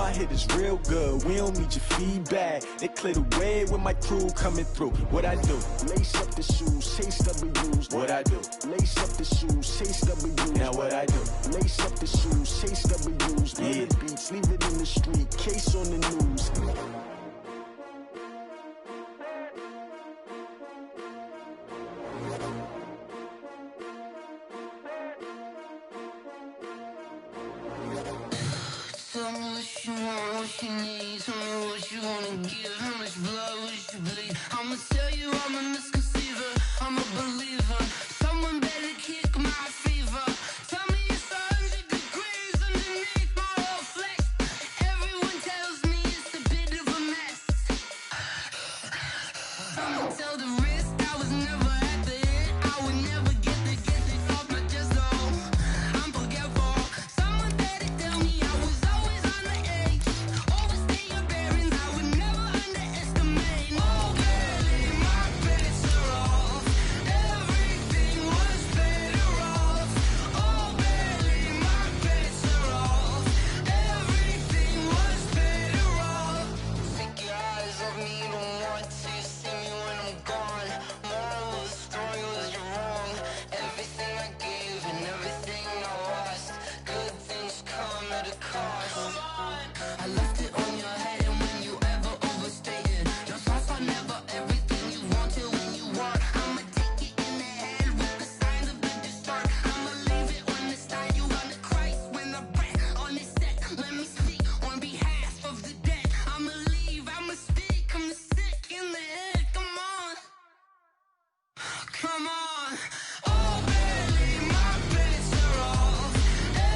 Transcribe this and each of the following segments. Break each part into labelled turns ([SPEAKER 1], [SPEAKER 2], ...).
[SPEAKER 1] my hit is real good. We don't need your feedback. They clear the way with my crew coming through. What I do? Lace up the shoes, chase W's. What I do? Lace up the shoes, chase W's. Now what I do? Lace up the shoes, chase W's. Yeah. The beats, leave it in the street, case on the news.
[SPEAKER 2] Tell me what you want, what you need. Tell me what you wanna give. How much blood would you bleed? I'ma tell you I'm a misconceiver. I'm a believer. Someone better kick my fever. Tell me it's 100 degrees underneath my whole flesh. Everyone tells me it's a bit of a mess. I'ma tell the risk I was never at the end. I would never get this off my chest though. I'm forgetful. Someone better tell me I was always on the edge. Overstay your bearings, I would never underestimate. Oh, barely my bets are off. Everything was better off. Oh, barely my bets are off. Everything was better off. Take your eyes off me, don't want to see me when I'm gone. Moral of the story was you're wrong. Everything I gave and everything I lost. Good things come at a cost. I left it on your head, and when you ever overstay it, your thoughts are never everything you wanted when you want. I'ma take it in the head with the signs of the distort. I'ma leave it on the side. You run the Christ when the breath on this set. Let me speak on behalf of the dead. I'ma leave, I'ma speak. I'm sick in the head. Come on, come on. Oh, barely my bets are off.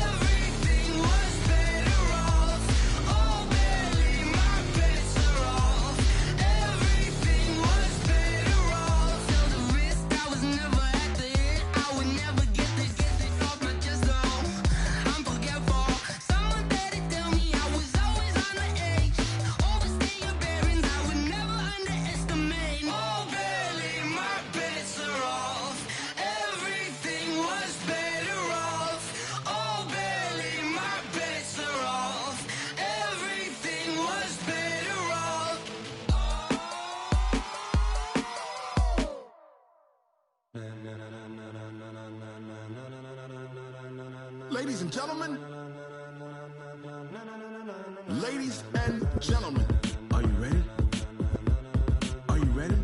[SPEAKER 2] Everything was better off. Oh, barely my bets are off. Everything was better off. Tell the risk I was never at the end. I would never get this off my chest though. I'm forgetful. Someone better tell me I was always on the edge. Overstay your bearings, I would never underestimate. Oh, barely my bets are off. Everything was better off. Oh, barely my bets are off. Everything was better off.
[SPEAKER 3] Ladies and gentlemen, ladies and gentlemen, are you ready? Are you ready?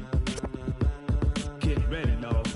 [SPEAKER 4] Get ready, dog.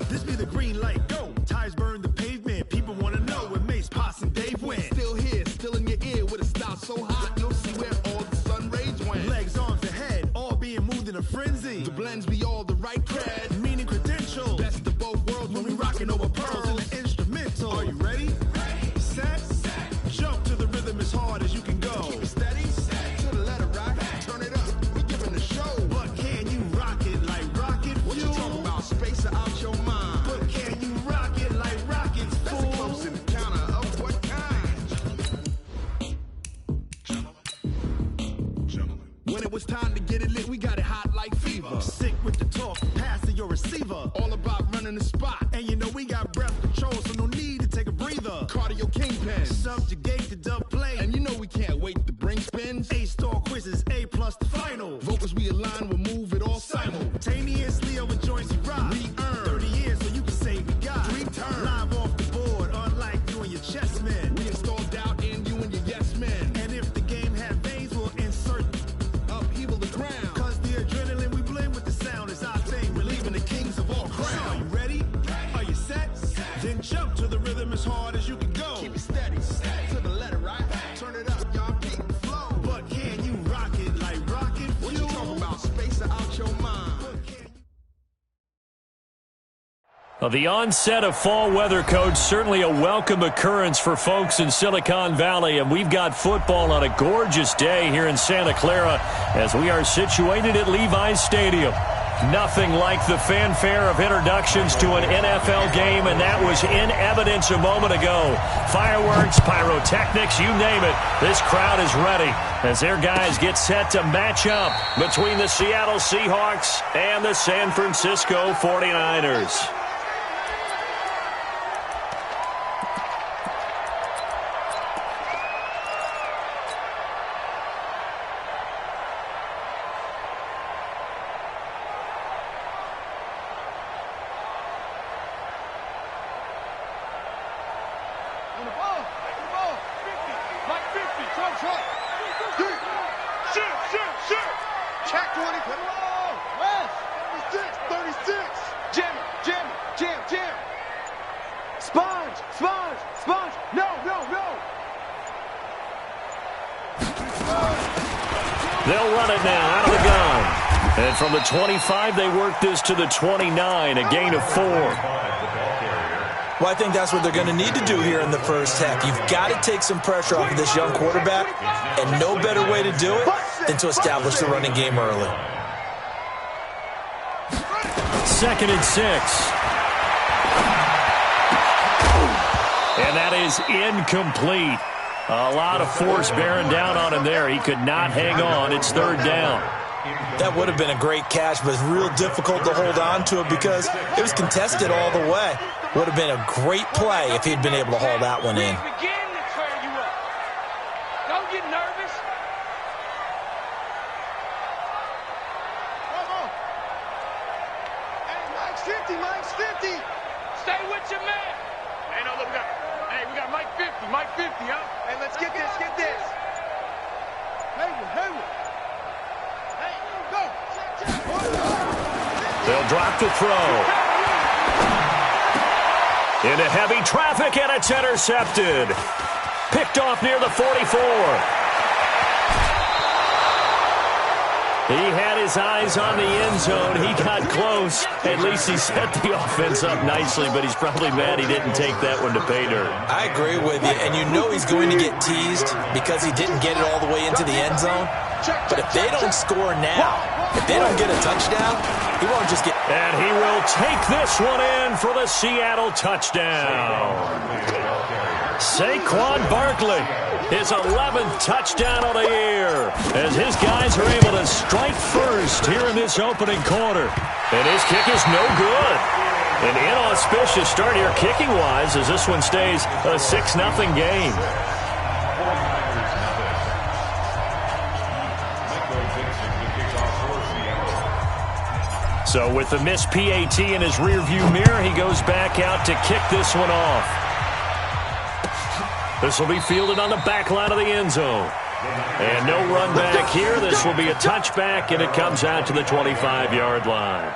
[SPEAKER 5] This be the green light, go. Tires burn the pavement. People wanna know where Mace, Potts, and Dave went.
[SPEAKER 3] Still here, still in your ear with a style so hot, you'll see where all the sun rays went.
[SPEAKER 5] Legs, arms, and head, all being moved in a frenzy.
[SPEAKER 3] The blends be all the right cred.
[SPEAKER 5] Meaning credentials.
[SPEAKER 3] Best of both worlds
[SPEAKER 5] When we rockin' over pearls in the instrumental.
[SPEAKER 3] Are you ready?
[SPEAKER 5] Set, jump to the rhythm as hard as you can go.
[SPEAKER 3] Keep it steady, to the letter right. Turn it up, we giving the show.
[SPEAKER 5] But can you rock it like rocket
[SPEAKER 3] What you
[SPEAKER 5] fuel?
[SPEAKER 3] talking about? Space out your mind.
[SPEAKER 5] But can you rock it like rockets,
[SPEAKER 3] That's a
[SPEAKER 5] fool?
[SPEAKER 3] close encounter of what kind? When it was time to get it lit, we got it hot like fever.
[SPEAKER 5] Sick with the talk, pass to your receiver.
[SPEAKER 3] All about running the spot.
[SPEAKER 5] And you know we got breath control, so no need to take a breather.
[SPEAKER 3] Cardio kingpin.
[SPEAKER 5] Subjugate the dub play.
[SPEAKER 3] And you know we can't wait to bring spins.
[SPEAKER 5] A-star quizzes, A plus the final.
[SPEAKER 3] Vocals we align, we'll move it all
[SPEAKER 5] Simultaneously over joints we rock.
[SPEAKER 3] We earn
[SPEAKER 5] 30 years so you can say we got
[SPEAKER 3] 3 turns.
[SPEAKER 5] live off the board, unlike you and your chess men.
[SPEAKER 3] We install doubt in you and your yes men.
[SPEAKER 5] And if the game had veins, we'll insert.
[SPEAKER 3] Upheaval the ground.
[SPEAKER 5] Cause the adrenaline we blend with the sound is our thing. Relieving the kings of all crowns. Are you ready? Are you set? Then jump to the rhythm as hard as you can go.
[SPEAKER 3] Keep it steady, to the letter right. Turn it up, y'all keep the flow.
[SPEAKER 5] But can you rock it like rocket fuel?
[SPEAKER 3] What you talking about? Space out your mind.
[SPEAKER 6] Well, the onset of fall weather, Coach, certainly a welcome occurrence for folks in Silicon Valley. And we've got football on a gorgeous day here in Santa Clara as we are situated at Levi's Stadium. Nothing like the fanfare of introductions to an NFL game, and that was in evidence a moment ago. Fireworks, pyrotechnics, you name it. This crowd is ready as their guys get set to match up between the Seattle Seahawks and the San Francisco 49ers. They'll run it now out of the gun. And from the 25, they work this to the 29, a gain of 4.
[SPEAKER 7] Well, I think that's what they're going to need to do here in the first half. You've got to take some pressure off of this young quarterback, and no better way to do it than to establish the running game early.
[SPEAKER 6] 2nd and 6. And that is incomplete. A lot of force bearing down on him there. He could not hang on. It's 3rd down.
[SPEAKER 7] That would have been a great catch, but it's real difficult to hold on to it because it was contested all the way. Would have been a great play if he'd been able to haul that one in.
[SPEAKER 8] Don't get nervous. Hey, Mike's 50, Mike's 50. Stay with your man. Hey, no, look, we got Mike 50, Mike 50, huh? Hey, let's get this, get this. Hayward. Hey, go.
[SPEAKER 6] They'll drop the throw. Into heavy traffic, and it's intercepted. Picked off near the 44. He had his eyes on the end zone. He got close. At least he set the offense up nicely, but he's probably mad he didn't take that one to pay dirt.
[SPEAKER 7] I agree with you, and you know he's going to get teased because he didn't get it all the way into the end zone. But if they don't score now, if they don't get a touchdown, he won't just get...
[SPEAKER 6] And he will take this one in for the Seattle touchdown. Saquon Barkley, his 11th touchdown of the year, as his guys are able to strike first here in this opening quarter. And his kick is no good. An inauspicious start here kicking-wise as this one stays a 6-0 game. So with the missed PAT in his rearview mirror, he goes back out to kick this one off. This will be fielded on the back line of the end zone. And no run back here. This will be a touchback, and it comes out to the 25-yard line.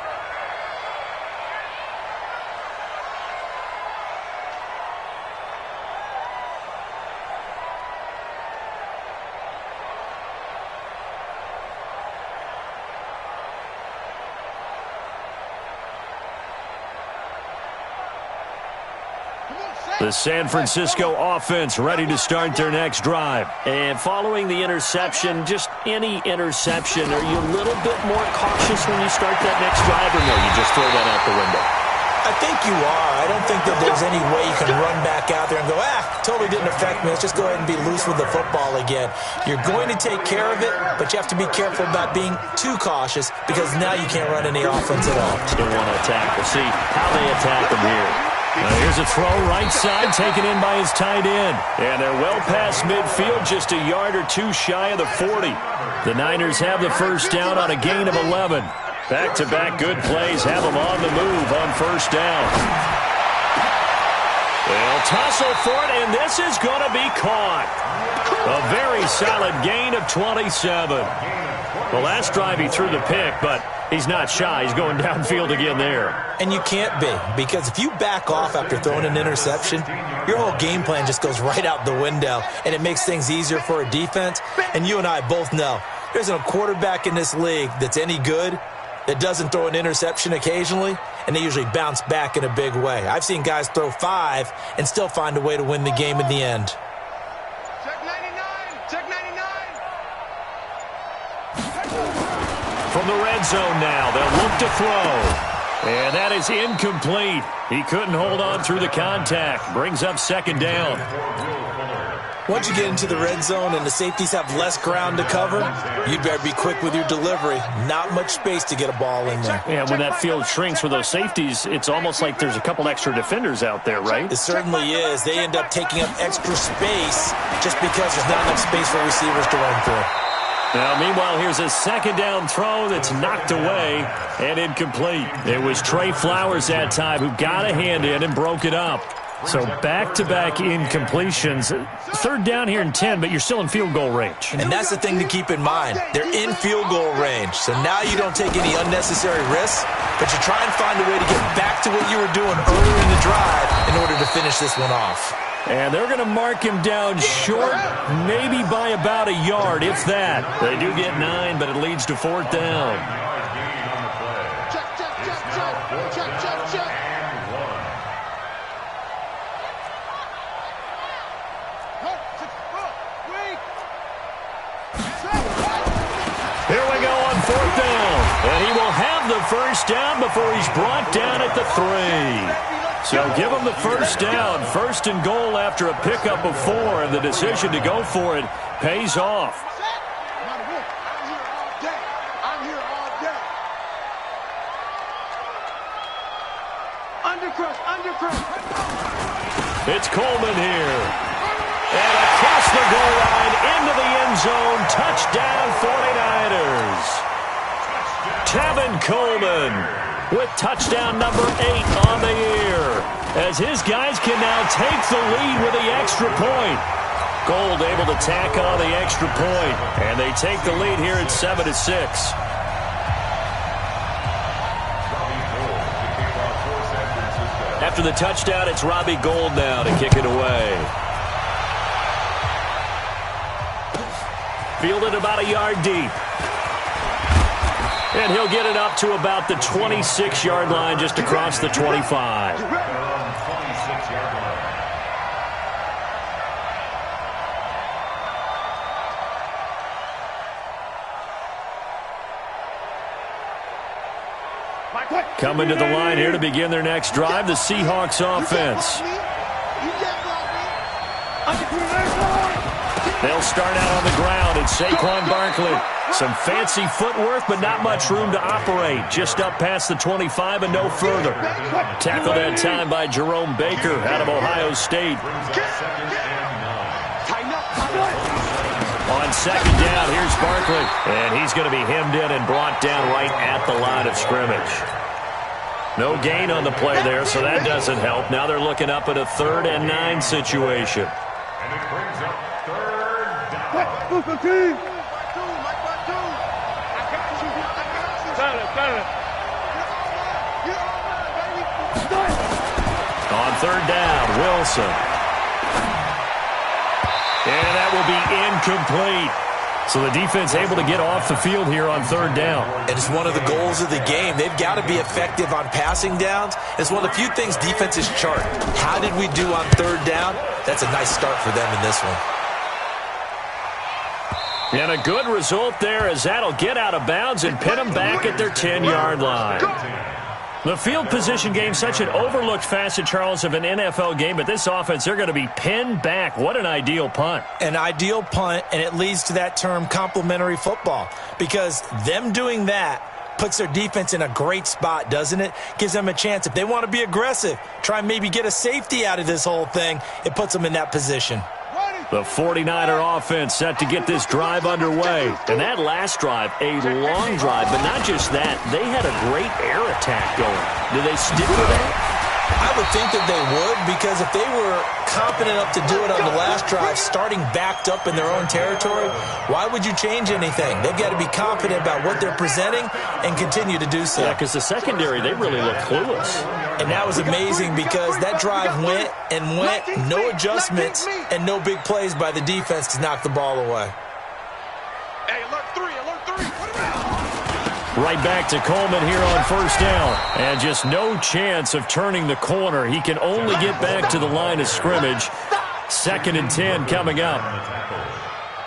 [SPEAKER 6] The San Francisco offense ready to start their next drive.
[SPEAKER 9] And following the interception, just any interception, are you a little bit more cautious when you start that next drive, or no, you just throw that out the window?
[SPEAKER 7] I think you are. I don't think that there's any way you can run back out there and go, totally didn't affect me. Let's just go ahead and be loose with the football again. You're going to take care of it, but you have to be careful about being too cautious because now you can't run any offense at all.
[SPEAKER 9] Still want to attack. We'll see how they attack them here.
[SPEAKER 6] Here's a throw right side, taken in by his tight end. And they're well past midfield, just a yard or two shy of the 40. The Niners have the first down on a gain of 11. Back-to-back good plays have them on the move on first down. They'll tussle for it, and this is going to be caught. A very solid gain of 27. The last drive he threw the pick, but he's not shy. He's going downfield again there.
[SPEAKER 7] And you can't be, because if you back off after throwing an interception, your whole game plan just goes right out the window, and it makes things easier for a defense. And you and I both know there's a quarterback in this league that's any good that doesn't throw an interception occasionally, and they usually bounce back in a big way. I've seen guys throw 5 and still find a way to win the game in the end.
[SPEAKER 8] Check 99. Check 99.
[SPEAKER 6] From the red zone now, they'll look to throw. And that is incomplete. He couldn't hold on through the contact. Brings up second down.
[SPEAKER 7] Once you get into the red zone and the safeties have less ground to cover, you better be quick with your delivery. Not much space to get a ball in there.
[SPEAKER 9] Yeah, when that field shrinks for those safeties, it's almost like there's a couple extra defenders out there, right?
[SPEAKER 7] It certainly is. They end up taking up extra space just because there's not enough space for receivers to run through.
[SPEAKER 6] Now, meanwhile, here's a second down throw that's knocked away and incomplete. It was Trey Flowers that time who got a hand in and broke it up. So back-to-back incompletions. Third down here and 10, but you're still in field goal range.
[SPEAKER 7] And that's the thing to keep in mind. They're in field goal range. So now you don't take any unnecessary risks, but you try and find a way to get back to what you were doing earlier in the drive in order to finish this one off.
[SPEAKER 6] And they're going to mark him down short, maybe by about a yard, if that. They do get 9, but it leads to fourth down. Here we go on fourth down. And he will have the first down before he's brought down at the 3. So give him the first down. First and goal after a pickup of 4. And the decision to go for it pays off.
[SPEAKER 8] I'm here all day. Undercrush.
[SPEAKER 6] It's Coleman here. And across the goal line into the end zone. Touchdown 49ers. Tevin Coleman with touchdown number 8 on the year, as his guys can now take the lead with the extra point. Gold able to tack on the extra point, and they take the lead here at 7-6. After the touchdown, it's Robbie Gould now to kick it away. Fielded about a yard deep. And he'll get it up to about the 26-yard line, just across the 25. Coming to the line here to begin their next drive, the Seahawks offense. They'll start out on the ground, and Saquon Barkley. Some fancy footwork, but not much room to operate. Just up past the 25 and no further. Tackled that time by Jerome Baker out of Ohio State. On second down, here's Barkley. And he's going to be hemmed in and brought down right at the line of scrimmage. No gain on the play there, so that doesn't help. Now they're looking up at a 3rd and 9 situation.
[SPEAKER 8] And it brings up third down.
[SPEAKER 6] On third down, Wilson. And that will be incomplete. So the defense able to get off the field here on third down.
[SPEAKER 7] And it's one of the goals of the game. They've got to be effective on passing downs. It's one of the few things defenses chart. How did we do on third down? That's a nice start for them in this one.
[SPEAKER 6] And a good result there, as that'll get out of bounds and pin them back at their 10-yard line. The field position game, such an overlooked facet, Charles, of an NFL game, but this offense, they're going to be pinned back. What an ideal punt.
[SPEAKER 7] An ideal punt, and it leads to that term complementary football, because them doing that puts their defense in a great spot, doesn't it? Gives them a chance. If they want to be aggressive, try and maybe get a safety out of this whole thing, it puts them in that position.
[SPEAKER 6] The 49er offense set to get this drive underway. And that last drive, a long drive, but not just that. They had a great air attack going. Do they stick with that?
[SPEAKER 7] I would think that they would, because if they were confident enough to do it on the last drive, starting backed up in their own territory, why would you change anything? They've got to be confident about what they're presenting and continue to do so.
[SPEAKER 6] Yeah, because the secondary, they really look clueless.
[SPEAKER 7] And that was amazing, because that drive went and went, no adjustments and no big plays by the defense to knock the ball away.
[SPEAKER 8] Hey, alert 3.
[SPEAKER 6] Right back to Coleman here on first down. And just no chance of turning the corner. He can only get back to the line of scrimmage. 2nd and 10 coming up.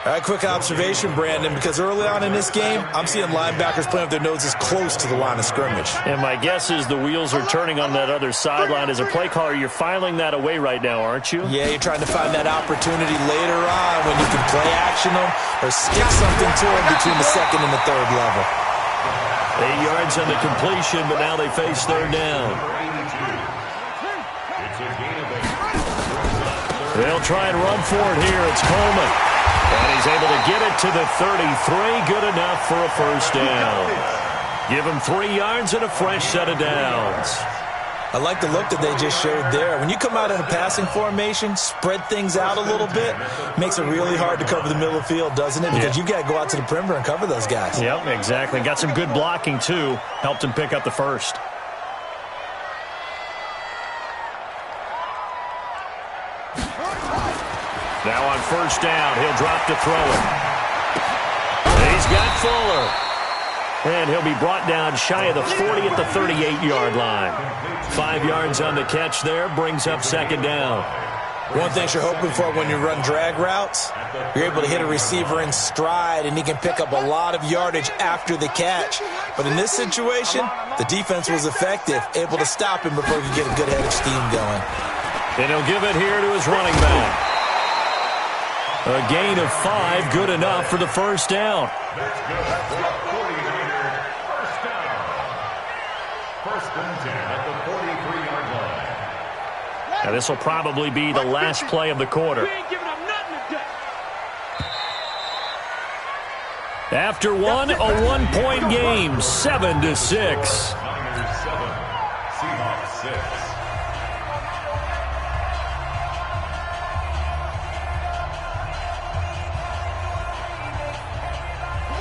[SPEAKER 7] Quick observation, Brandon, because early on in this game, I'm seeing linebackers playing with their noses close to the line of scrimmage.
[SPEAKER 6] And my guess is the wheels are turning on that other sideline. As a play caller, you're filing that away right now, aren't you?
[SPEAKER 7] Yeah, you're trying to find that opportunity later on when you can play action them or stick something to them between the second and the third level.
[SPEAKER 6] 8 yards on the completion, but now they face third down. They'll try and run for it here. It's Coleman. And he's able to get it to the 33. Good enough for a first down. Give him 3 yards and a fresh set of downs.
[SPEAKER 7] I like the look that they just showed there. When you come out in a passing formation, spread things out a little bit, makes it really hard to cover the middle of the field, doesn't it? Because you've got to go out to the perimeter and cover those guys.
[SPEAKER 6] Yep, exactly. Got some good blocking, too. Helped him pick up the first. Now on first down, he'll drop to throw it. He's got Fuller. And he'll be brought down shy of the 40 at the 38-yard line. 5 yards on the catch there, brings up second down.
[SPEAKER 7] One thing you're hoping for when you run drag routes, you're able to hit a receiver in stride, and he can pick up a lot of yardage after the catch. But in this situation, the defense was effective, able to stop him before he could get a good head of steam going.
[SPEAKER 6] And he'll give it here to his running back. A gain of 5, good enough for the first down.
[SPEAKER 10] First and 10 at the 43-yard line.
[SPEAKER 6] Now this will probably be the last play of the quarter. After one, a 1-point game, 7-6.
[SPEAKER 10] Niners 7, Seahawks 6.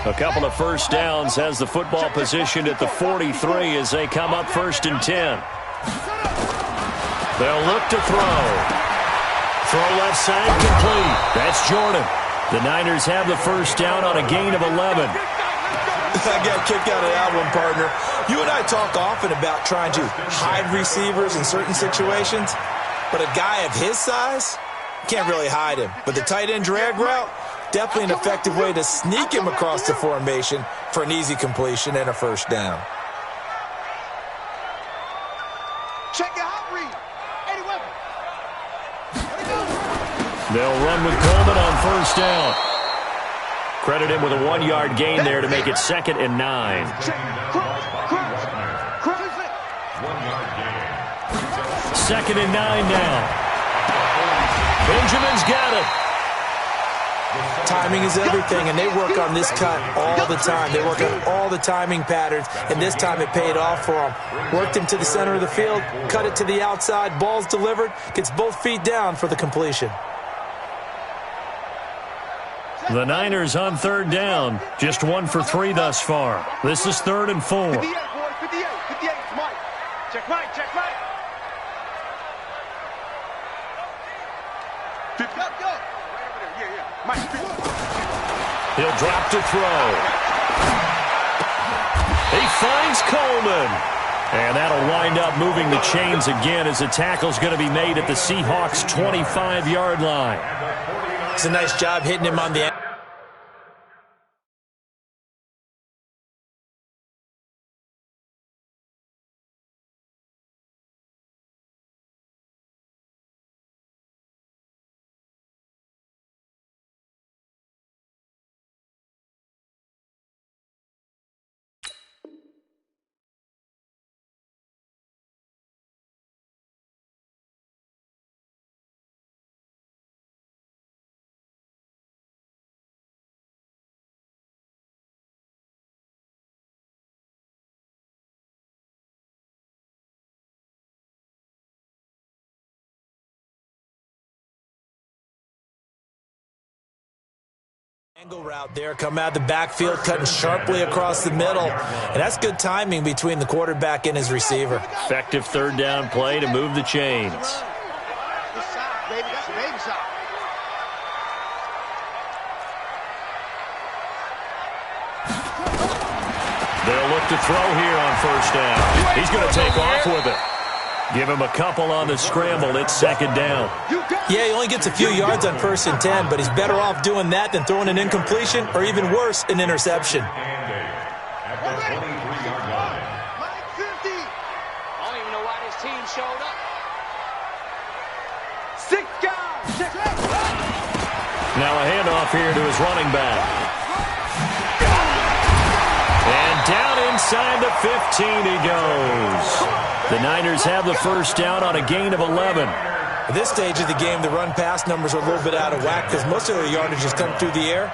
[SPEAKER 6] A couple of first downs has the football positioned at the 43 as they come up first and 10. They'll look to throw. Throw left side complete. That's Jordan. The Niners have the first down on a gain of 11.
[SPEAKER 7] I got kicked out of that one, partner. You and I talk often about trying to hide receivers in certain situations, but a guy of his size can't really hide him. But the tight end drag route, definitely an effective way to sneak him across the formation for an easy completion and a first down.
[SPEAKER 8] Check it out, Reed. 81.
[SPEAKER 6] They'll run with Coleman on first down. Credit him with a 1-yard gain there to make it 2nd and 9. Second and 9 now. Benjamin's got it.
[SPEAKER 7] Timing is everything, and they work on this cut all the time. They work on all the timing patterns, and this time it paid off for them. Worked him to the center of the field, cut it to the outside, ball's delivered, gets both feet down for the completion.
[SPEAKER 6] The Niners on third down, just 1 for 3 thus far. This is 3rd and 4.
[SPEAKER 8] 58, boys, 58. 58, Mike. Check Mike, check Mike. Go, go. Right over there, yeah. Mike,
[SPEAKER 6] He'll drop to throw. He finds Coleman. And that'll wind up moving the chains again as the tackle's going to be made at the Seahawks' 25-yard line.
[SPEAKER 7] It's a nice job hitting him on the end. Angle route there, come out of the backfield, cutting sharply across the middle. And that's good timing between the quarterback and his receiver.
[SPEAKER 6] Effective third down play to move the chains.
[SPEAKER 8] This side, baby. That's the baby side.
[SPEAKER 6] They'll look to throw here on first down. He's going to take off with it. Give him a couple on the scramble. It's second down.
[SPEAKER 7] Yeah, he only gets a few yards on 1st and 10, but he's better off doing that than throwing an incompletion or even worse, an interception.
[SPEAKER 10] At the 23-yard line.
[SPEAKER 8] Mike 50.
[SPEAKER 11] I don't even know why this team showed up.
[SPEAKER 8] 6 guys.
[SPEAKER 6] Now a handoff here to his running back. And down inside the 15 he goes. The Niners have the first down on a gain of 11.
[SPEAKER 7] At this stage of the game, the run-pass numbers are a little bit out of whack because most of their yardage has come through the air.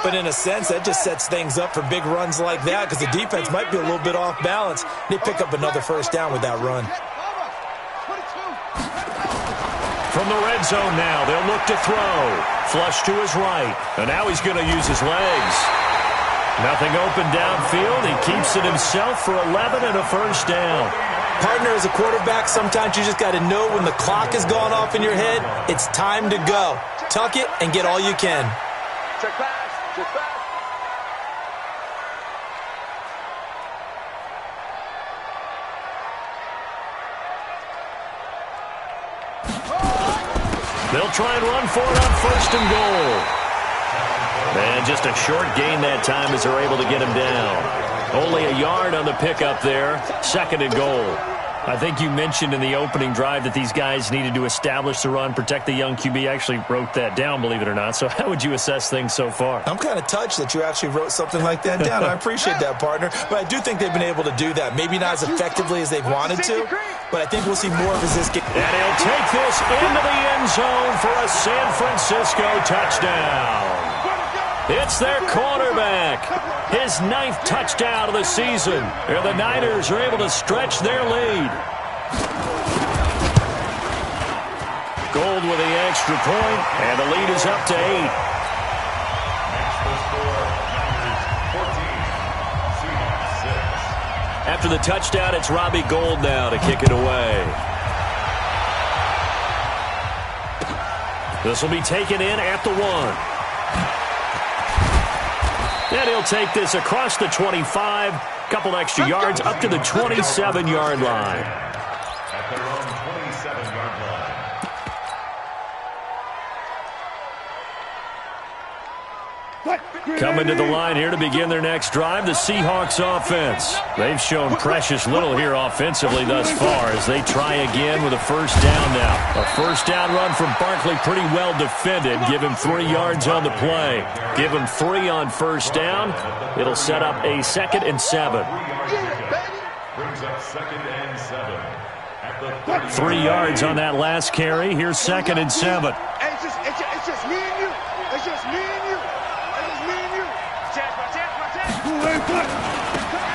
[SPEAKER 7] But in a sense, that just sets things up for big runs like that because the defense might be a little bit off balance. They pick up another first down with that run.
[SPEAKER 6] From the red zone now, they'll look to throw. Flush to his right. And now he's going to use his legs. Nothing open downfield. He keeps it himself for 11 and a first down.
[SPEAKER 7] Partner, as a quarterback, sometimes you just got to know when the clock has gone off in your head, it's time to go. Tuck it and get all you can.
[SPEAKER 8] Check pass. Check pass.
[SPEAKER 6] They'll try and run for it on 1st and goal. And just a short gain that time as they're able to get him down. Only a yard on the pickup there. 2nd and goal. I think you mentioned in the opening drive that these guys needed to establish the run, protect the young QB. I actually wrote that down, believe it or not. So how would you assess things so far?
[SPEAKER 7] I'm kind of touched that you actually wrote something like that down. I appreciate that, partner. But I do think they've been able to do that. Maybe not as effectively as they've wanted to, but I think we'll see more of this game.
[SPEAKER 6] And he'll take this into the end zone for a San Francisco touchdown. It's their quarterback. His 9th touchdown of the season. And the Niners are able to stretch their lead. Gold with the extra point, and the lead is up to 8. After the touchdown, it's Robbie Gould now to kick it away. This will be taken in at the 1. And he'll take this across the 25, couple extra yards up to the 27-yard line.
[SPEAKER 10] At their own 27-yard line.
[SPEAKER 6] Coming to the line here to begin their next drive, the Seahawks offense. They've shown precious little here offensively thus far as they try again with a first down now. A first down run from Barkley, pretty well defended. Give him 3 yards on the play. Give him 3 on first down. It'll set up a 2nd and 7.
[SPEAKER 10] Brings up 2nd and 7. At the
[SPEAKER 6] 3 yards on that last carry. Here's 2nd and 7.
[SPEAKER 8] It's just me and you. It's just me and you.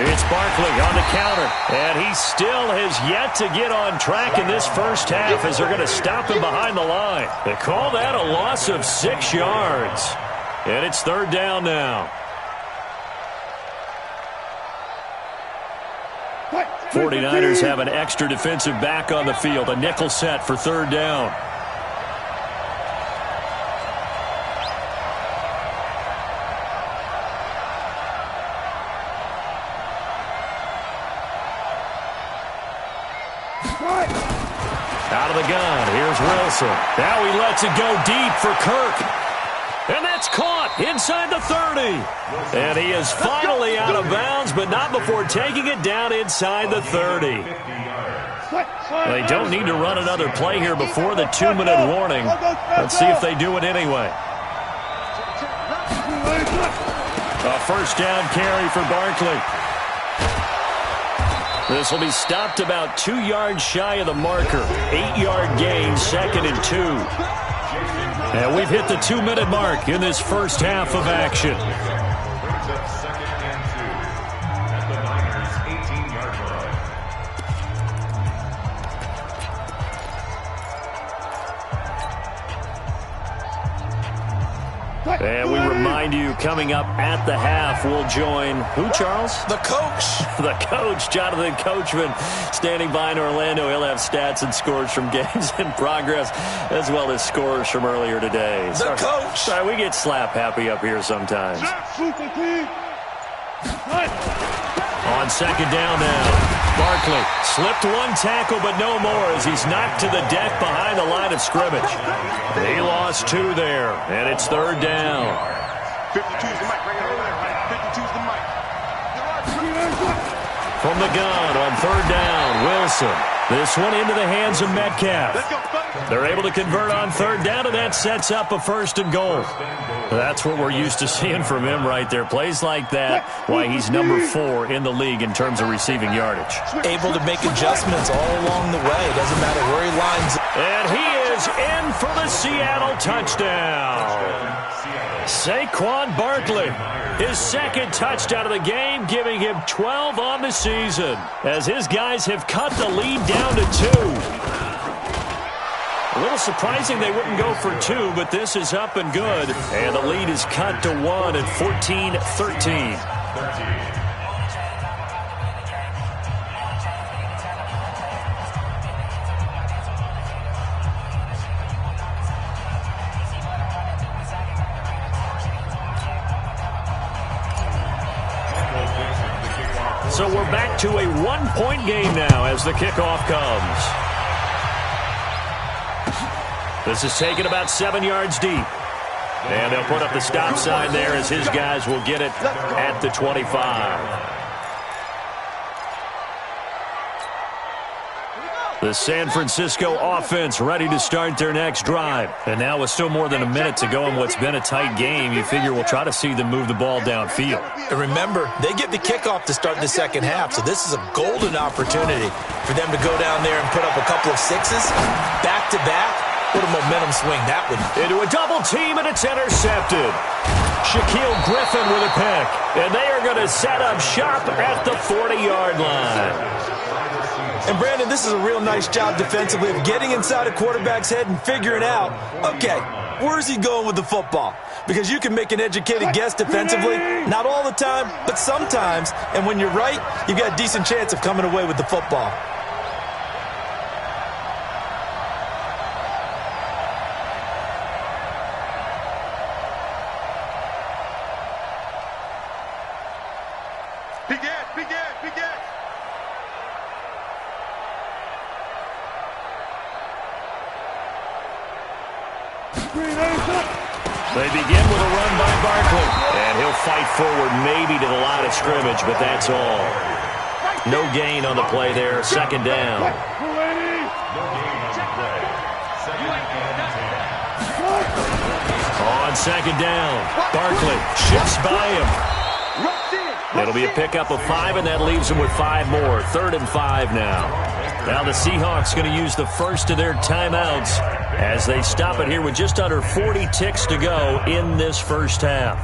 [SPEAKER 6] It's Barkley on the counter, and he still has yet to get on track in this first half as they're going to stop him behind the line. They call that a loss of 6 yards, and it's 3rd down now. 49ers have an extra defensive back on the field, a nickel set for 3rd down. Out of the gun, here's Wilson. Now he lets it go deep for Kirk. And that's caught inside the 30. And he is finally out of bounds, but not before taking it down inside the 30. They don't need to run another play here before the 2-minute warning. Let's see if they do it anyway. A first down carry for Barkley. This will be stopped about 2 yards shy of the marker. 8-yard gain, 2nd and 2. And we've hit the 2-minute mark in this first half of action.
[SPEAKER 10] Brings up 2nd and 2. At the Niners' 18-yard line.
[SPEAKER 6] And we remind you, coming up at the half, we'll join who, Charles?
[SPEAKER 7] The coach.
[SPEAKER 6] The coach, Jonathan Coachman, standing by in Orlando. He'll have stats and scores from games in progress, as well as scores from earlier today.
[SPEAKER 7] The coach.
[SPEAKER 6] Sorry, we get slap happy up here sometimes. On 2nd down now. Barkley slipped one tackle, but no more as he's knocked to the deck behind the line of scrimmage. He lost 2 there, and it's 3rd down.
[SPEAKER 8] 52's the mic. Bring it over there, man. 52's the mic.
[SPEAKER 6] From the gun on 3rd down, Wilson. This one into the hands of Metcalf. They're able to convert on 3rd down, and that sets up a 1st and goal. That's what we're used to seeing from him right there. Plays like that, why he's number 4 in the league in terms of receiving yardage.
[SPEAKER 7] Able to make adjustments all along the way. It doesn't matter where he lines up.
[SPEAKER 6] And he is in for the Seattle touchdown. Saquon Barkley, his 2nd touchdown of the game, giving him 12 on the season, as his guys have cut the lead down to 2. A little surprising they wouldn't go for 2, but this is up and good. And the lead is cut to 1 at 14-13. So we're back to a 1-point game now as the kickoff comes. This is taken about 7 yards deep. And they'll put up the stop sign there as his guys will get it at the 25. The San Francisco offense ready to start their next drive. And now with still more than a minute to go in what's been a tight game, you figure we'll try to see them move the ball downfield.
[SPEAKER 7] And remember, they get the kickoff to start the second half, so this is a golden opportunity for them to go down there and put up a couple of 6s back-to-back. What a momentum swing that would be.
[SPEAKER 6] Into a double team, and it's intercepted. Shaquille Griffin with a pick. And they are going to set up shop at the 40-yard line.
[SPEAKER 7] And, Brandon, this is a real nice job defensively of getting inside a quarterback's head and figuring out, okay, where's he going with the football? Because you can make an educated guess defensively, not all the time, but sometimes. And when you're right, you've got a decent chance of coming away with the football.
[SPEAKER 6] They begin with a run by Barkley. And he'll fight forward maybe to the line of scrimmage, but that's all. No gain on the play there. 2nd down. On 2nd down, Barkley shifts by him. It'll be a pickup of 5, and that leaves them with 5 more. 3rd and 5 now. Now the Seahawks going to use the first of their timeouts as they stop it here with just under 40 ticks to go in this first half.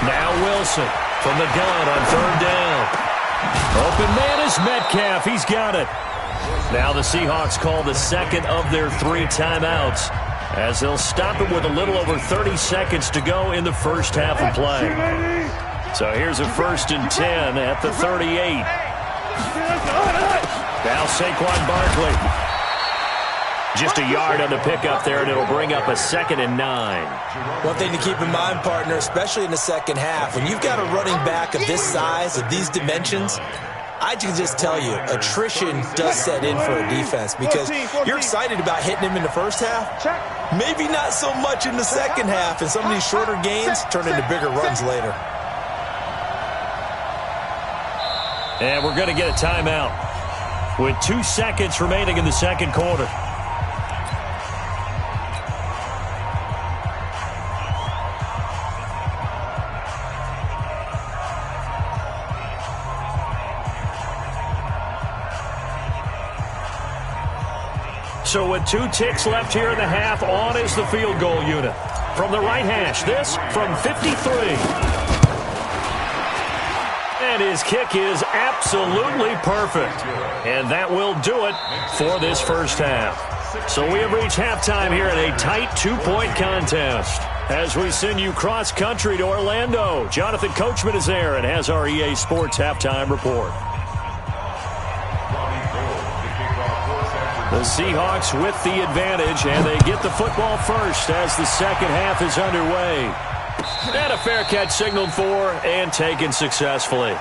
[SPEAKER 6] Now Wilson from the gun on 3rd down. Open man is Metcalf. He's got it. Now the Seahawks call the 2nd of their 3 timeouts, as they'll stop it with a little over 30 seconds to go in the first half of play. So here's a 1st and 10 at the 38. Now Saquon Barkley. Just a yard on the pickup there, and it'll bring up a 2nd and 9.
[SPEAKER 7] One thing to keep in mind, partner, especially in the second half, when you've got a running back of this size, of these dimensions, I can just tell you, attrition does set in for a defense because you're excited about hitting him in the first half. Maybe not so much in the second half, and some of these shorter gains turn into bigger runs later.
[SPEAKER 6] And we're going to get a timeout with 2 seconds remaining in the second quarter. So with 2 ticks left here in the half, on is the field goal unit. From the right hash, this from 53. And his kick is absolutely perfect. And that will do it for this first half. So we have reached halftime here in a tight 2-point contest. As we send you cross-country to Orlando, Jonathan Coachman is there and has our EA Sports halftime report. The Seahawks with the advantage, and they get the football first as the second half is underway. And a fair catch signaled for and taken successfully.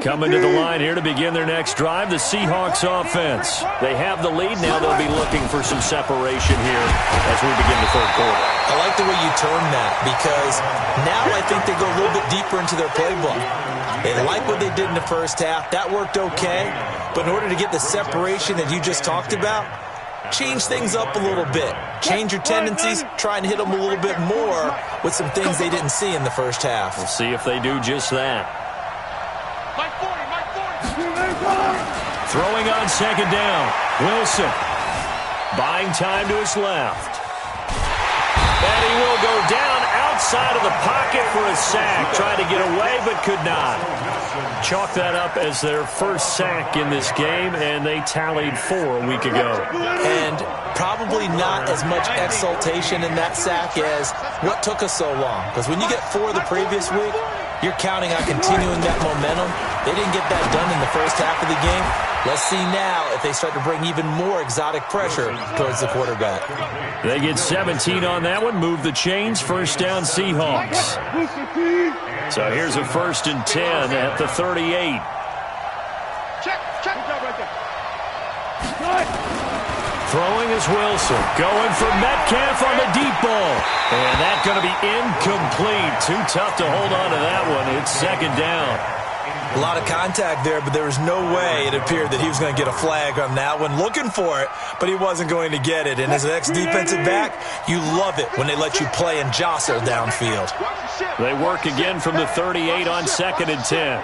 [SPEAKER 6] Coming to the line here to begin their next drive, the Seahawks offense. They have the lead. Now they'll be looking for some separation here as we begin the third quarter.
[SPEAKER 7] I like the way you term that because now I think they go a little bit deeper into their playbook. They like what they did in the first half. That worked okay. But in order to get the separation that you just talked about, change things up a little bit. Change your tendencies. Try and hit them a little bit more with some things they didn't see in the first half.
[SPEAKER 6] We'll see if they do just that. Throwing on second down. Wilson buying time to his left. And he will go down outside of the pocket for a sack. Tried to get away but could not. Chalk that up as their first sack in this game, and they tallied 4 a week ago.
[SPEAKER 7] And probably not as much exultation in that sack as what took us so long. Because when you get 4 the previous week, you're counting on continuing that momentum. They didn't get that done in the first half of the game. Let's see now if they start to bring even more exotic pressure towards the quarterback.
[SPEAKER 6] They get 17 on that one. Move the chains. First down, Seahawks. So here's a 1st and 10 at the 38. Throwing is Wilson. Going for Metcalf on the deep ball. And that's going to be incomplete. Too tough to hold on to that one. It's second down.
[SPEAKER 7] A lot of contact there, but there was no way it appeared that he was going to get a flag on that one. Looking for it, but he wasn't going to get it. And as an ex-defensive back, you love it when they let you play and jostle downfield.
[SPEAKER 6] They work again from the 38 on 2nd and 10.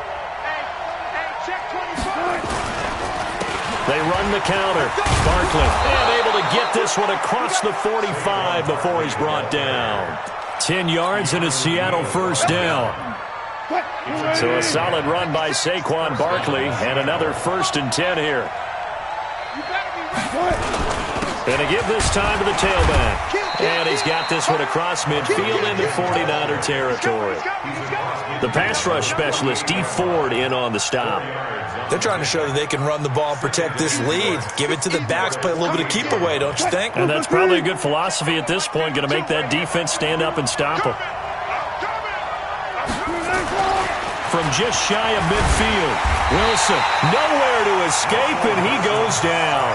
[SPEAKER 6] They run the counter. Barkley and able to get this one across the 45 before he's brought down. 10 yards and a Seattle first down. So a solid run by Saquon Barkley and another 1st and 10 here. Going to give this time to the tailback. And he's got this one across midfield into 49er territory. The pass rush specialist, D. Ford, in on the stop.
[SPEAKER 7] They're trying to show that they can run the ball and protect this lead. Give it to the backs, play a little bit of keep away, don't you think?
[SPEAKER 6] And that's probably a good philosophy at this point, going to make that defense stand up and stop them. From just shy of midfield, Wilson nowhere to escape, and he goes down.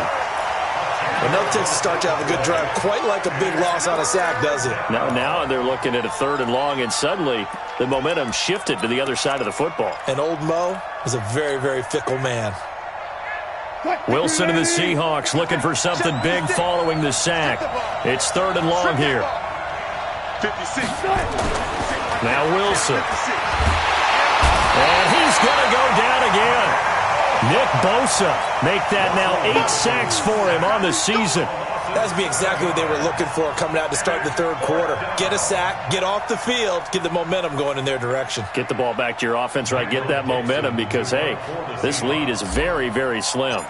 [SPEAKER 7] Well, no takes to start to have a good drive, quite like a big loss on a sack, does it?
[SPEAKER 6] Now they're looking at a 3rd and long, and suddenly the momentum shifted to the other side of the football.
[SPEAKER 7] And old Mo is a very, very fickle man.
[SPEAKER 6] Wilson and the Seahawks looking for something big following the sack. It's 3rd and long here. Now Wilson. And he's going to go down again. Nick Bosa make that now 8 sacks for him on the season.
[SPEAKER 7] That's be exactly what they were looking for coming out to start the 3rd quarter. Get a sack, get off the field, get the momentum going in their direction.
[SPEAKER 6] Get the ball back to your offense, right? Get that momentum because, hey, this lead is very, very slim.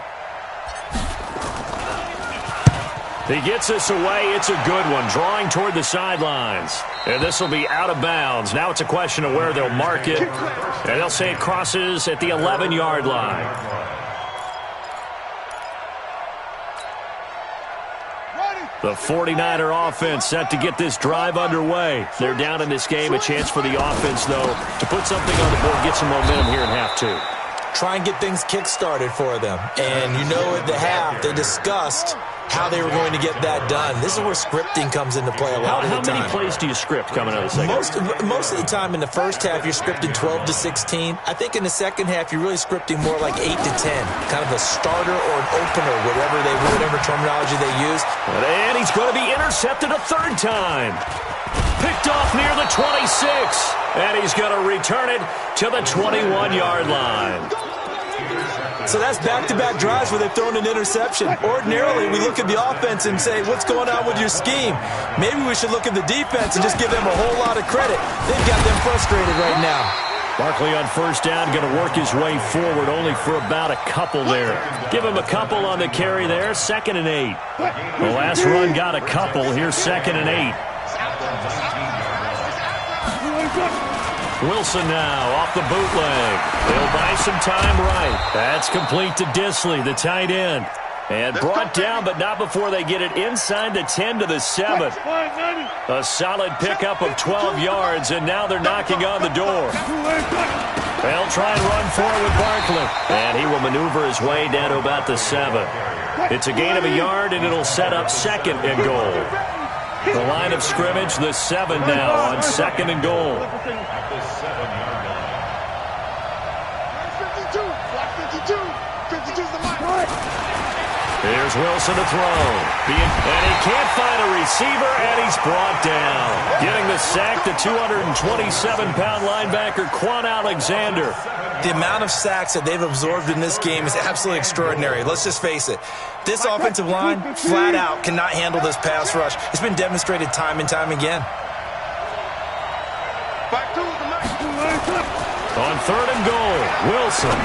[SPEAKER 6] He gets this away. It's a good one. Drawing toward the sidelines. And this will be out of bounds. Now it's a question of where they'll mark it. And they'll say it crosses at the 11-yard line. The 49er offense set to get this drive underway. They're down in this game. A chance for the offense, though, to put something on the board, get some momentum here in half 2.
[SPEAKER 7] Try and get things kick-started for them. And you know at the half, they discussed how they were going to get that done. This is where scripting comes into play a lot of the time.
[SPEAKER 6] How many plays do you script coming out of the second?
[SPEAKER 7] Most of the time in the first half, you're scripting 12 to 16. I think in the second half, you're really scripting more like 8 to 10. Kind of a starter or an opener, whatever terminology they use.
[SPEAKER 6] And he's going to be intercepted a 3rd time. Picked off near the 26. And he's going to return it to the 21-yard line.
[SPEAKER 7] So that's back-to-back drives where they've thrown an interception. Ordinarily, we look at the offense and say, what's going on with your scheme? Maybe we should look at the defense and just give them a whole lot of credit. They've got them frustrated right now.
[SPEAKER 6] Barkley on first down, going to work his way forward, only for about a couple there. Give him a couple on the carry there, 2nd and 8. The last run got a couple. Here's 2nd and 8. Wilson now off the bootleg. They'll buy some time right. That's complete to Disley, the tight end. And brought down, but not before they get it inside the 10 to the 7. A solid pickup of 12 yards, and now they're knocking on the door. They'll try and run forward with Barkley. And he will maneuver his way down to about the 7. It's a gain of a yard, and it'll set up 2nd and goal. The line of scrimmage, the 7 now on 2nd and goal.
[SPEAKER 8] 52's the mark.
[SPEAKER 6] Here's Wilson to throw. And he can't find a receiver, and he's brought down. Getting the sack, the 227-pound linebacker, Quan Alexander.
[SPEAKER 7] The amount of sacks that they've absorbed in this game is absolutely extraordinary. Let's just face it. This offensive line, flat out, cannot handle this pass rush. It's been demonstrated time and time again.
[SPEAKER 6] On 3rd and goal, Wilson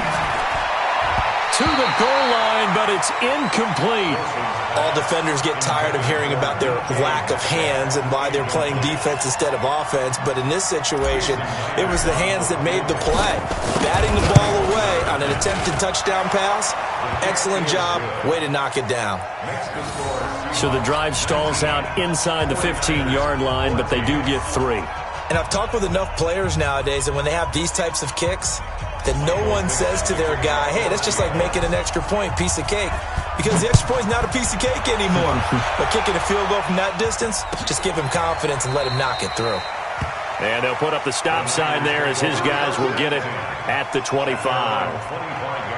[SPEAKER 6] to the goal line, but it's incomplete.
[SPEAKER 7] All defenders get tired of hearing about their lack of hands and why they're playing defense instead of offense. But in this situation, it was the hands that made the play. Batting the ball away on an attempted touchdown pass. Excellent job. Way to knock it down.
[SPEAKER 6] So the drive stalls out inside the 15-yard line, but they do get 3.
[SPEAKER 7] And I've talked with enough players nowadays, and when they have these types of kicks, that no one says to their guy, hey, that's just like making an extra point, piece of cake. Because the extra point is not a piece of cake anymore. But kicking a field goal from that distance, just give him confidence and let him knock it through.
[SPEAKER 6] And they'll put up the stop sign there as his guys will get it at the 25.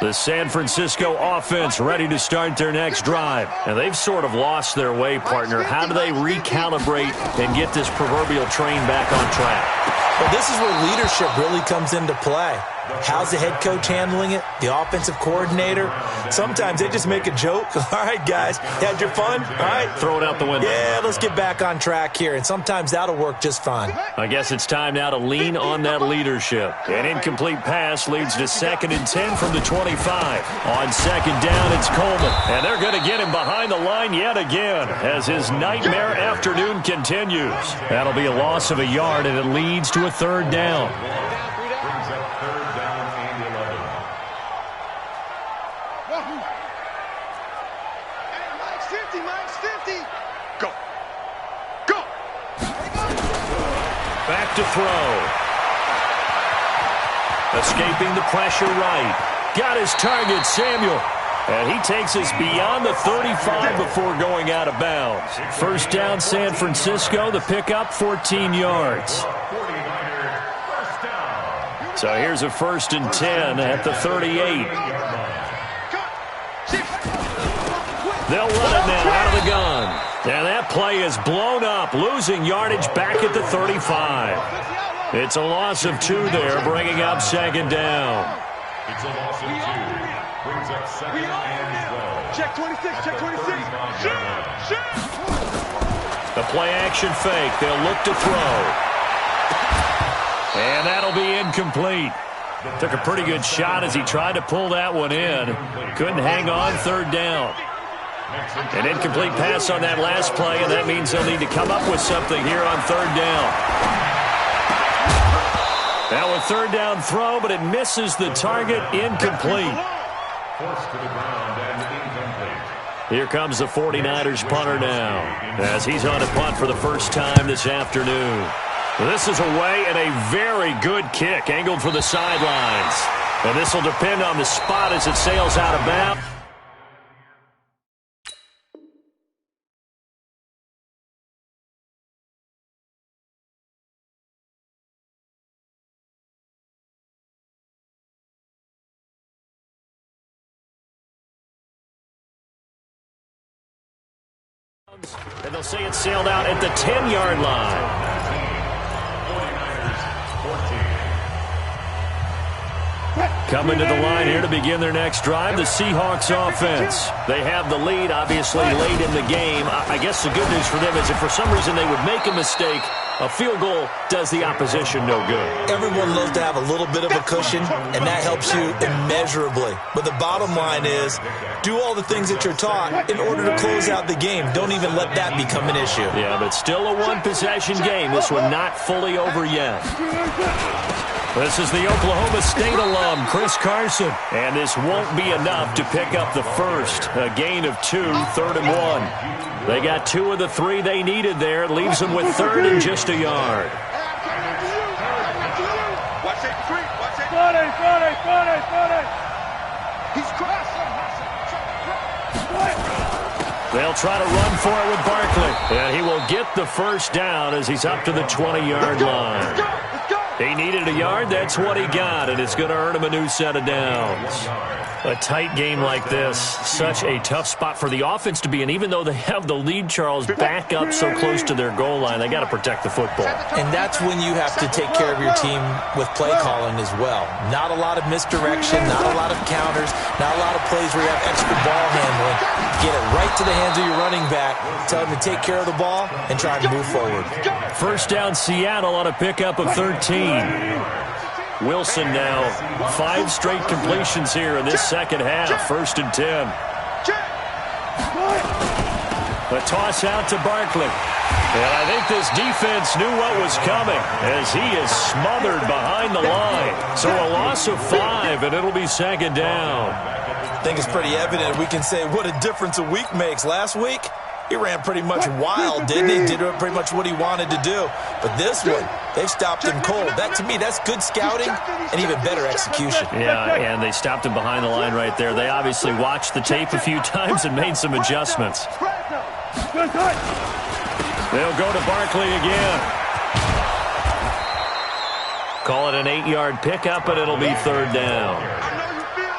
[SPEAKER 6] The San Francisco offense ready to start their next drive. And they've sort of lost their way, partner. How do they recalibrate and get this proverbial train back on track?
[SPEAKER 7] Well, this is where leadership really comes into play. How's the head coach handling it? The offensive coordinator? Sometimes they just make a joke. All right, guys, had your fun? All right.
[SPEAKER 6] Throw it out the window.
[SPEAKER 7] Yeah, let's get back on track here. And sometimes that'll work just fine.
[SPEAKER 6] I guess it's time now to lean on that leadership. An incomplete pass leads to 2nd and 10 from the 25. On 2nd down, it's Coleman. And they're going to get him behind the line yet again as his nightmare afternoon continues. That'll be a loss of a yard, and it leads to a 3rd down. Back to throw. Escaping the pressure right. Got his target, Samuel. And he takes us beyond the 35 before going out of bounds. 1st down, San Francisco. The pickup, 14 yards. So here's a 1st and 10 at the 38. They'll run it now out of the gun. And that play is blown up, losing yardage back at the 35. It's a loss of 2 there, bringing up 2nd down.
[SPEAKER 10] It's a loss of 2. Brings up 2nd and 12.
[SPEAKER 8] Check 26, check 26. Shoot!
[SPEAKER 6] The play action fake. They'll look to throw. And that'll be incomplete. Took a pretty good shot as he tried to pull that one in. Couldn't hang on, 3rd down. An incomplete pass on that last play, and that means they'll need to come up with something here on 3rd down. Now a 3rd down throw, but it misses the target, incomplete.
[SPEAKER 10] Forced to the ground and incomplete.
[SPEAKER 6] Here comes the 49ers punter now, as he's on a punt for the first time this afternoon. This is away and a very good kick, angled for the sidelines. And this will depend on the spot as it sails out of bounds. And they'll say it sailed out at the 10-yard line.
[SPEAKER 10] 49ers 14.
[SPEAKER 6] Coming to the line here to begin their next drive, the Seahawks offense. They have the lead, obviously, late in the game. I guess the good news for them is if for some reason they would make a mistake, a field goal does the opposition no good.
[SPEAKER 7] Everyone loves to have a little bit of a cushion, and that helps you immeasurably. But the bottom line is, do all the things that you're taught in order to close out the game. Don't even let that become an issue.
[SPEAKER 6] Yeah, but still a one-possession game. This one not fully over yet. This is the Oklahoma State alum, Chris Carson. And this won't be enough to pick up the first. A gain of 2, 3rd and 1. They got 2 of the 3 they needed there. It leaves them with 3rd and just a yard.
[SPEAKER 8] Watch it, creep. Watch it.
[SPEAKER 5] Friday.
[SPEAKER 8] He's crossing.
[SPEAKER 6] They'll try to run for it with Barkley. And he will get the first down as he's up to the 20-yard line. He needed a yard. That's what he got, and it's going to earn him a new set of downs. A tight game like this, such a tough spot for the offense to be in. Even though they have the lead, Charles, back up so close to their goal line, they got to protect the football.
[SPEAKER 7] And that's when you have to take care of your team with play calling as well. Not a lot of misdirection, not a lot of counters, not a lot of plays where you have extra ball handling. Get it right to the hands of your running back, tell him to take care of the ball, and try to move forward.
[SPEAKER 6] First down, Seattle on a pickup of 13. Wilson now 5 straight completions here in this second half. 1st and 10. The toss out to Barkley. And I think this defense knew what was coming as he is smothered behind the line. So a loss of 5, and it'll be 2nd down.
[SPEAKER 7] I think it's pretty evident. We can say what a difference a week makes. Last week, he ran pretty much wild, didn't he? Did pretty much what he wanted to do. But this one, they've stopped him cold. That, to me, that's good scouting and even better execution.
[SPEAKER 6] Yeah, and they stopped him behind the line right there. They obviously watched the tape a few times and made some adjustments. They'll go to Barkley again. Call it an 8-yard pickup, and it'll be 3rd down.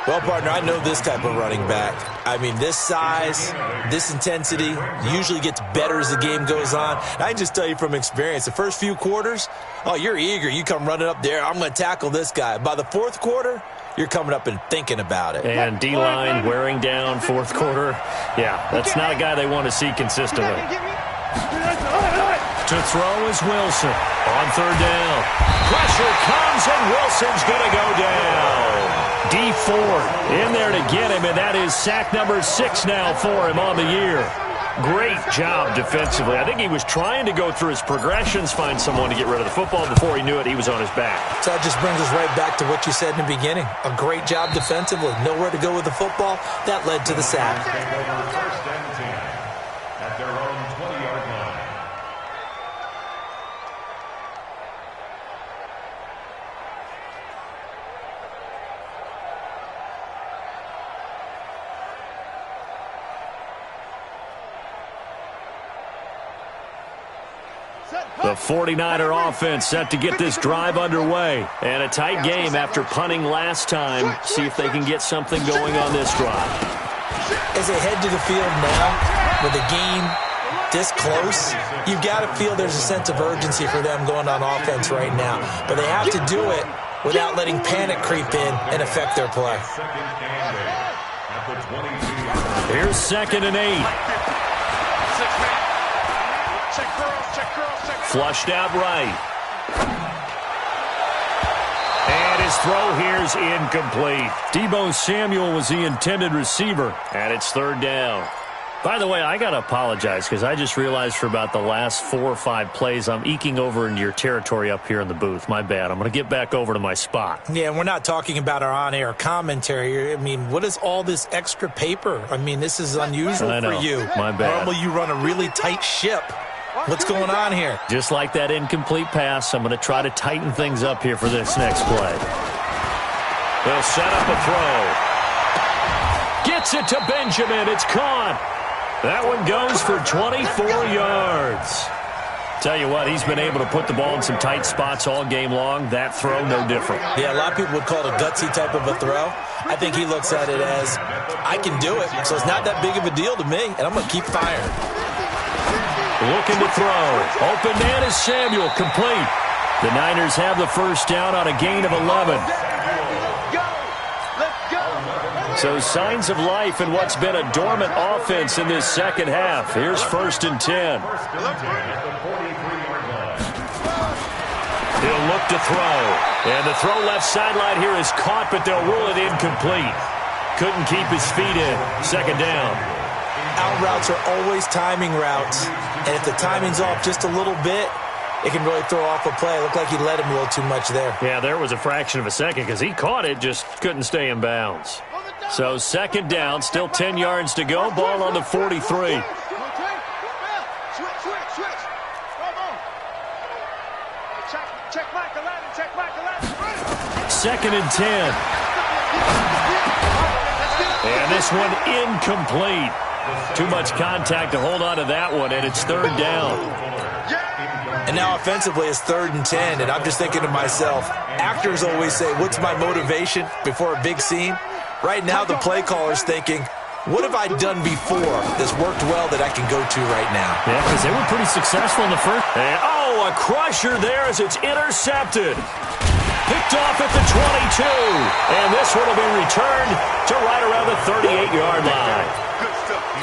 [SPEAKER 7] Well, partner, I know this type of running back. I mean, this size, this intensity usually gets better as the game goes on. And I can just tell you from experience, the first few quarters, oh, you're eager. You come running up there, I'm going to tackle this guy. By the 4th quarter, you're coming up and thinking about it.
[SPEAKER 6] And D-line wearing down 4th quarter. Yeah, that's not a guy they want to see consistently. To throw is Wilson on 3rd down. Pressure comes, and Wilson's going to go down. D Ford in there to get him, and that is sack number 6 now for him on the year. Great job defensively. I think he was trying to go through his progressions, find someone to get rid of the football. Before he knew it, he was on his back.
[SPEAKER 7] So that just brings us right back to what you said in the beginning. A great job defensively. Nowhere to go with the football. That led to the sack.
[SPEAKER 10] First and 10 at their own 20-yard line.
[SPEAKER 6] The 49er offense set to get this drive underway. And a tight game after punting last time. See if they can get something going on this drive.
[SPEAKER 7] As they head to the field now, with the game this close, you've got to feel there's a sense of urgency for them going on offense right now. But they have to do it without letting panic creep in and affect their play.
[SPEAKER 6] Here's 2nd and 8. Flushed out right. And his throw here's incomplete. Deebo Samuel was the intended receiver, and it's 3rd down. By the way, I got to apologize because I just realized for about the last 4 or 5 plays, I'm eking over into your territory up here in the booth. My bad. I'm going to get back over to my spot.
[SPEAKER 7] Yeah, and we're not talking about our on-air commentary. I mean, what is all this extra paper? I mean, this is unusual for you.
[SPEAKER 6] My bad.
[SPEAKER 7] Normally you run a really tight ship. What's going on here?
[SPEAKER 6] Just like that incomplete pass, I'm going to try to tighten things up here for this next play. They'll set up a throw. Gets it to Benjamin. It's caught. That one goes for 24 yards. Tell you what, he's been able to put the ball in some tight spots all game long. That throw, no different.
[SPEAKER 7] Yeah, a lot of people would call it a gutsy type of a throw. I think he looks at it as, I can do it, so it's not that big of a deal to me, and I'm going to keep firing.
[SPEAKER 6] Looking to throw. Open man is Samuel, complete. The Niners have the first down on a gain of 11. So signs of life in what's been a dormant offense in this second half. Here's 1st and 10. He'll look to throw. And the throw left sideline here is caught, but they'll rule it incomplete. Couldn't keep his feet in. 2nd down.
[SPEAKER 7] Out routes are always timing routes. And if the timing's off just a little bit, it can really throw off a play. It looked like he let him a little too much there.
[SPEAKER 6] Yeah, there was a fraction of a second because he caught it, just couldn't stay in bounds. So 2nd down, still 10 yards to go. Ball on the 43. Second and 10. And this one incomplete. Too much contact to hold on to that one, and it's 3rd down.
[SPEAKER 7] And now offensively it's 3rd and 10, and I'm just thinking to myself, actors always say, what's my motivation before a big scene? Right now the play caller's thinking, what have I done before that's worked well that I can go to right now?
[SPEAKER 6] Yeah, because they were pretty successful in the first. And, a crusher there as it's intercepted. Picked off at the 22. And this one will be returned to right around the 38-yard line.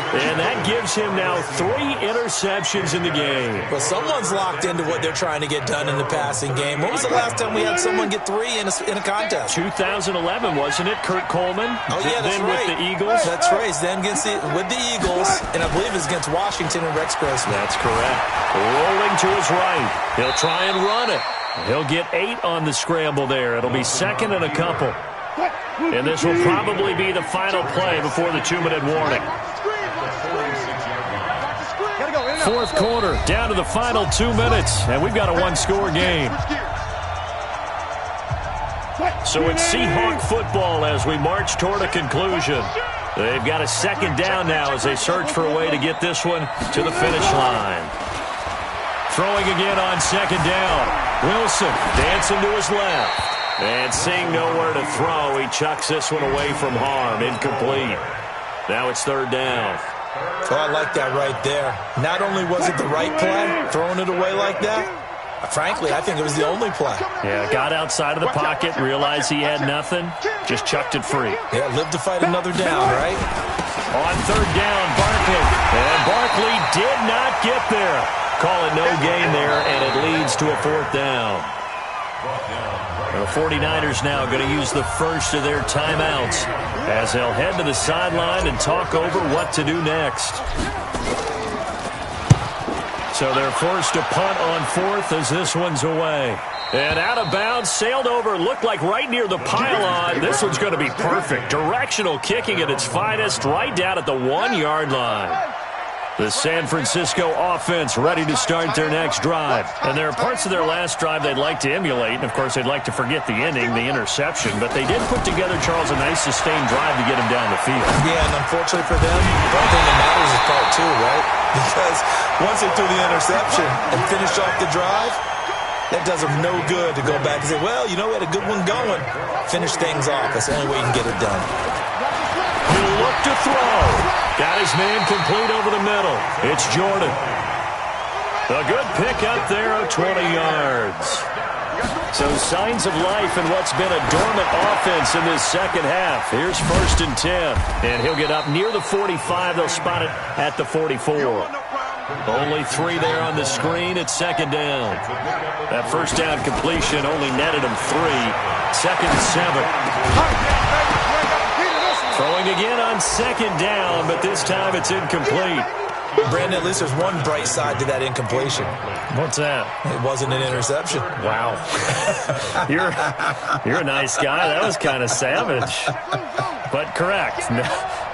[SPEAKER 6] And that gives him now 3 interceptions in the game.
[SPEAKER 7] Well, someone's locked into what they're trying to get done in the passing game. When was the last time we had someone get 3 in a contest?
[SPEAKER 6] 2011, wasn't it? Kurt Coleman?
[SPEAKER 7] Oh, yeah, that's
[SPEAKER 6] then
[SPEAKER 7] right.
[SPEAKER 6] With the Eagles?
[SPEAKER 7] That's right. Then with the Eagles, and I believe it's against Washington and Rex Grossman.
[SPEAKER 6] That's correct. Rolling to his right. He'll try and run it. He'll get 8 on the scramble there. It'll be 2nd and a couple. And this will probably be the final play before the 2-minute warning. 4th quarter, down to the final 2 minutes, and we've got a 1-score game. So it's Seahawk football as we march toward a conclusion. They've got a 2nd down now as they search for a way to get this one to the finish line. Throwing again on 2nd down. Wilson dancing to his left. And seeing nowhere to throw, he chucks this one away from harm. Incomplete. Now it's 3rd down.
[SPEAKER 7] Oh, I like that right there. Not only was it the right play, throwing it away like that, frankly, I think it was the only play.
[SPEAKER 6] Yeah, got outside of the pocket, realized he had nothing, just chucked it free.
[SPEAKER 7] Yeah, live to fight another down, right?
[SPEAKER 6] On 3rd down, Barkley. And Barkley did not get there. Call it no gain there, and it leads to a 4th down. The 49ers now going to use the first of their timeouts as they'll head to the sideline and talk over what to do next. So they're forced to punt on 4th as this one's away. And out of bounds, sailed over, looked like right near the pylon. This one's going to be perfect. Directional kicking at its finest, right down at the 1-yard line. The San Francisco offense ready to start their next drive. And there are parts of their last drive they'd like to emulate. And, of course, they'd like to forget the ending, the interception. But they did put together, Charles, a nice sustained drive to get him down the field.
[SPEAKER 7] Yeah, and unfortunately for them, the only thing that matters is part 2, right? Because once they threw the interception and finished off the drive, that does them no good to go back and say, well, you know, we had a good one going. Finish things off. That's the only way you can get it done.
[SPEAKER 6] He'll look to throw. Got his man complete over the middle. It's Jordan. A good pick up there of 20 yards. So signs of life in what's been a dormant offense in this second half. Here's 1st and 10. And he'll get up near the 45. They'll spot it at the 44. Only 3 there on the screen. It's 2nd down. That 1st down completion only netted him 3. 2nd and 7. Throwing again on 2nd down, but this time it's incomplete.
[SPEAKER 7] Brandon, at least there's one bright side to that incompletion.
[SPEAKER 6] What's that?
[SPEAKER 7] It wasn't an interception.
[SPEAKER 6] Wow. You're a nice guy. That was kind of savage. But correct.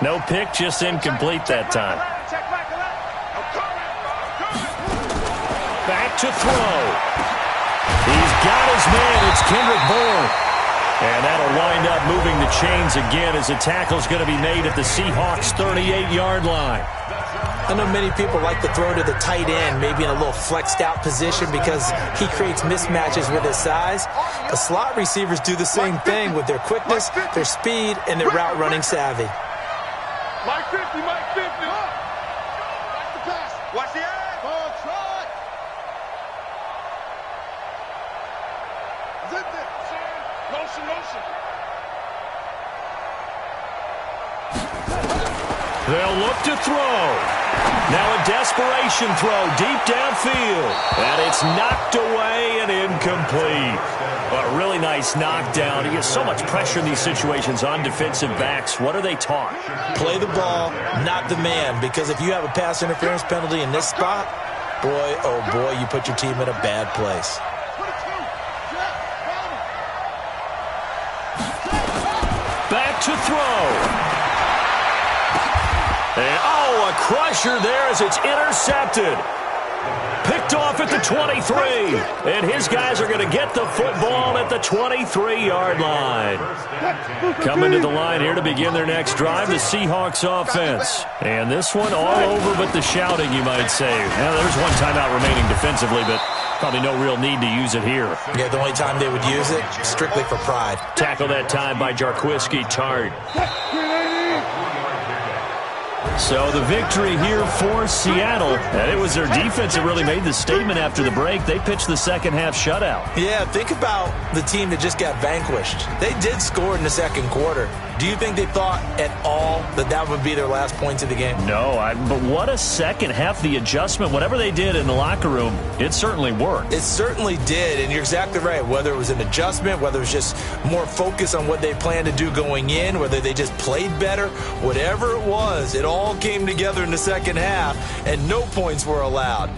[SPEAKER 6] No pick, just incomplete that time. Back to throw. He's got his man. It's Kendrick Bourne. And that'll wind up moving the chains again as the tackle's going to be made at the Seahawks' 38-yard line.
[SPEAKER 7] I know many people like to throw to the tight end, maybe in a little flexed out position because he creates mismatches with his size. The slot receivers do the same thing with their quickness, their speed, and their route running savvy.
[SPEAKER 8] Mike 50, Mike 50. Watch the pass. Watch the eye. Ball try. Zip it. Motion, motion.
[SPEAKER 6] They'll look to throw. Now a desperation throw deep downfield. And it's knocked away and incomplete. A really nice knockdown. He gets so much pressure in these situations on defensive backs. What are they taught?
[SPEAKER 7] Play the ball, not the man. Because if you have a pass interference penalty in this spot, boy, oh boy, you put your team in a bad place.
[SPEAKER 6] Back to throw. And, oh, a crusher there as it's intercepted. Picked off at the 23. And his guys are going to get the football at the 23-yard line. Coming to the line here to begin their next drive, the Seahawks offense. And this one all over but the shouting, you might say. Now, there's one timeout remaining defensively, but probably no real need to use it here.
[SPEAKER 7] Yeah, the only time they would use it, strictly for pride.
[SPEAKER 6] Tackle that time by Jarquiski Tart. So the victory here for Seattle. And it was their defense that really made the statement after the break. They pitched the second half shutout.
[SPEAKER 7] Yeah, think about the team that just got vanquished. They did score in the second quarter. Do you think they thought at all that that would be their last points of the game?
[SPEAKER 6] No, but what a second half. The adjustment, whatever they did in the locker room, it certainly worked.
[SPEAKER 7] It certainly did, and you're exactly right. Whether it was an adjustment, whether it was just more focus on what they planned to do going in, whether they just played better, whatever it was, it all came together in the second half, and no points were allowed.